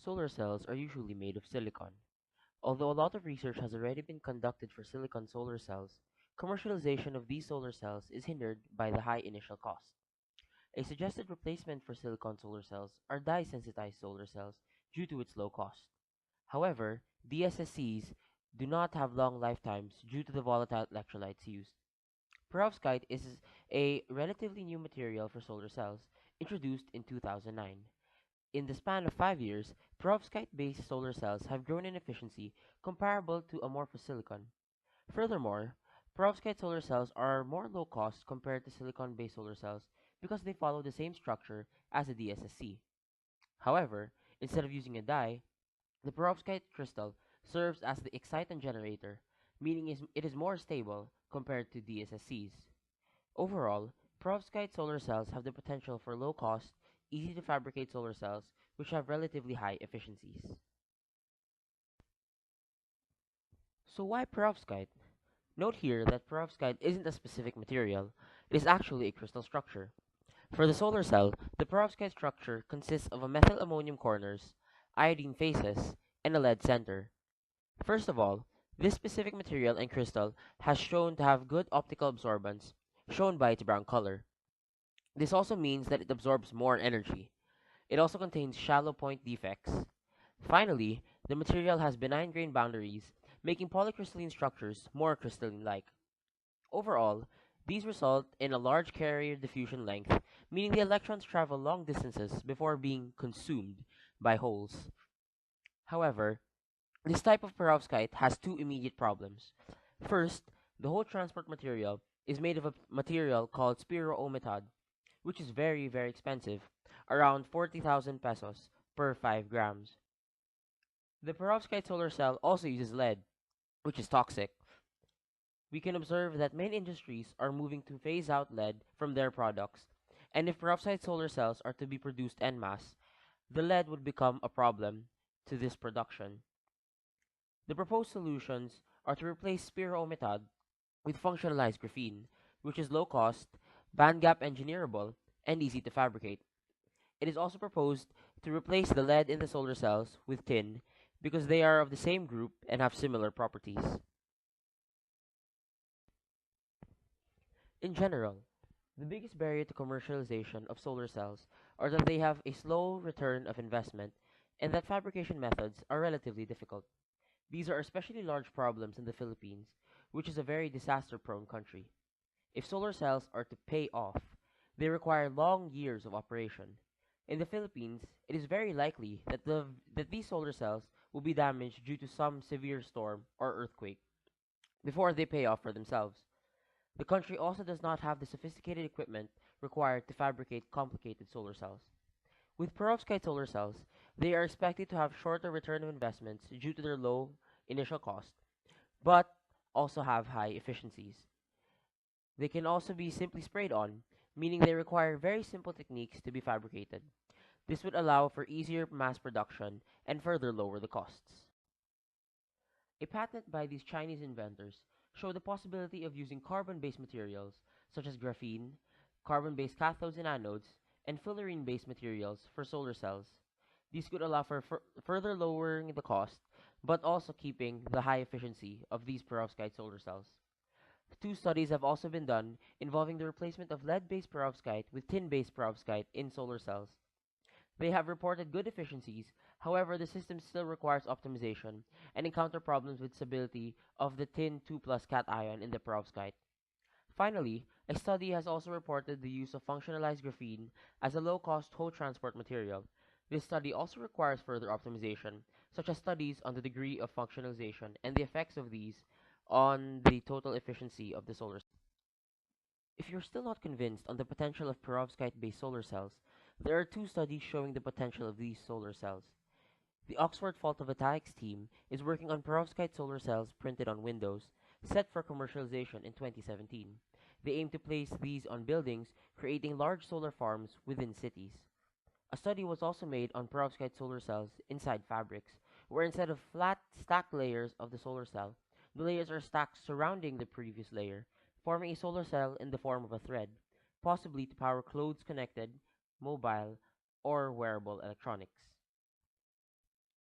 Solar cells are usually made of silicon. Although a lot of research has already been conducted for silicon solar cells, commercialization of these solar cells is hindered by the high initial cost. A suggested replacement for silicon solar cells are dye-sensitized solar cells due to its low cost. However, DSSCs do not have long lifetimes due to the volatile electrolytes used. Perovskite is a relatively new material for solar cells, introduced in 2009. In the span of 5 years, perovskite-based solar cells have grown in efficiency comparable to amorphous silicon. Furthermore, perovskite solar cells are more low cost compared to silicon-based solar cells because they follow the same structure as a DSSC. However, instead of using a dye, the perovskite crystal serves as the excitant generator, meaning it is more stable compared to DSSCs. Overall, perovskite solar cells have the potential for low cost, easy to fabricate solar cells which have relatively high efficiencies. So why perovskite? Note here that perovskite isn't a specific material, it is actually a crystal structure. For the solar cell, the perovskite structure consists of a methyl ammonium corners, iodine faces, and a lead center. First of all, this specific material and crystal has shown to have good optical absorbance, shown by its brown color. This also means that it absorbs more energy. It also contains shallow point defects. Finally, the material has benign grain boundaries, making polycrystalline structures more crystalline-like. Overall, these result in a large carrier diffusion length, meaning the electrons travel long distances before being consumed by holes. However, this type of perovskite has two immediate problems. First, the whole transport material is made of a material called spirometad, which is very expensive, around 40,000 pesos per 5 grams. The perovskite solar cell also uses lead, which is toxic. We can observe that many industries are moving to phase out lead from their products, and if perovskite solar cells are to be produced en masse, the lead would become a problem to this production. The proposed solutions are to replace spirometad with functionalized graphene, which is low cost, bandgap engineerable, and easy to fabricate. It is also proposed to replace the lead in the solar cells with tin because they are of the same group and have similar properties. In general, the biggest barrier to commercialization of solar cells are that they have a slow return of investment and that fabrication methods are relatively difficult. These are especially large problems in the Philippines, which is a very disaster-prone country. If solar cells are to pay off, they require long years of operation. In the Philippines, it is very likely that these solar cells will be damaged due to some severe storm or earthquake before they pay off for themselves. The country also does not have the sophisticated equipment required to fabricate complicated solar cells. With perovskite solar cells, they are expected to have shorter return of investments due to their low initial cost, but also have high efficiencies. They can also be simply sprayed on, meaning they require very simple techniques to be fabricated. This would allow for easier mass production and further lower the costs. A patent by these Chinese inventors showed the possibility of using carbon-based materials such as graphene, carbon-based cathodes and anodes, and fullerene-based materials for solar cells. These could allow for further lowering the cost, but also keeping the high efficiency of these perovskite solar cells. Two studies have also been done involving the replacement of lead-based perovskite with tin-based perovskite in solar cells. They have reported good efficiencies, however the system still requires optimization and encounter problems with stability of the tin 2+ cation in the perovskite. Finally, a study has also reported the use of functionalized graphene as a low-cost whole transport material. This study also requires further optimization, such as studies on the degree of functionalization and the effects of these on the total efficiency of the solar cell. If you're still not convinced on the potential of perovskite-based solar cells, there are two studies showing the potential of these solar cells. The Oxford Photovoltaics team is working on perovskite solar cells printed on windows, set for commercialization in 2017. They aim to place these on buildings, creating large solar farms within cities. A study was also made on perovskite solar cells inside fabrics, where instead of flat, stacked layers of the solar cell, the layers are stacked surrounding the previous layer, forming a solar cell in the form of a thread, possibly to power clothes connected, mobile, or wearable electronics.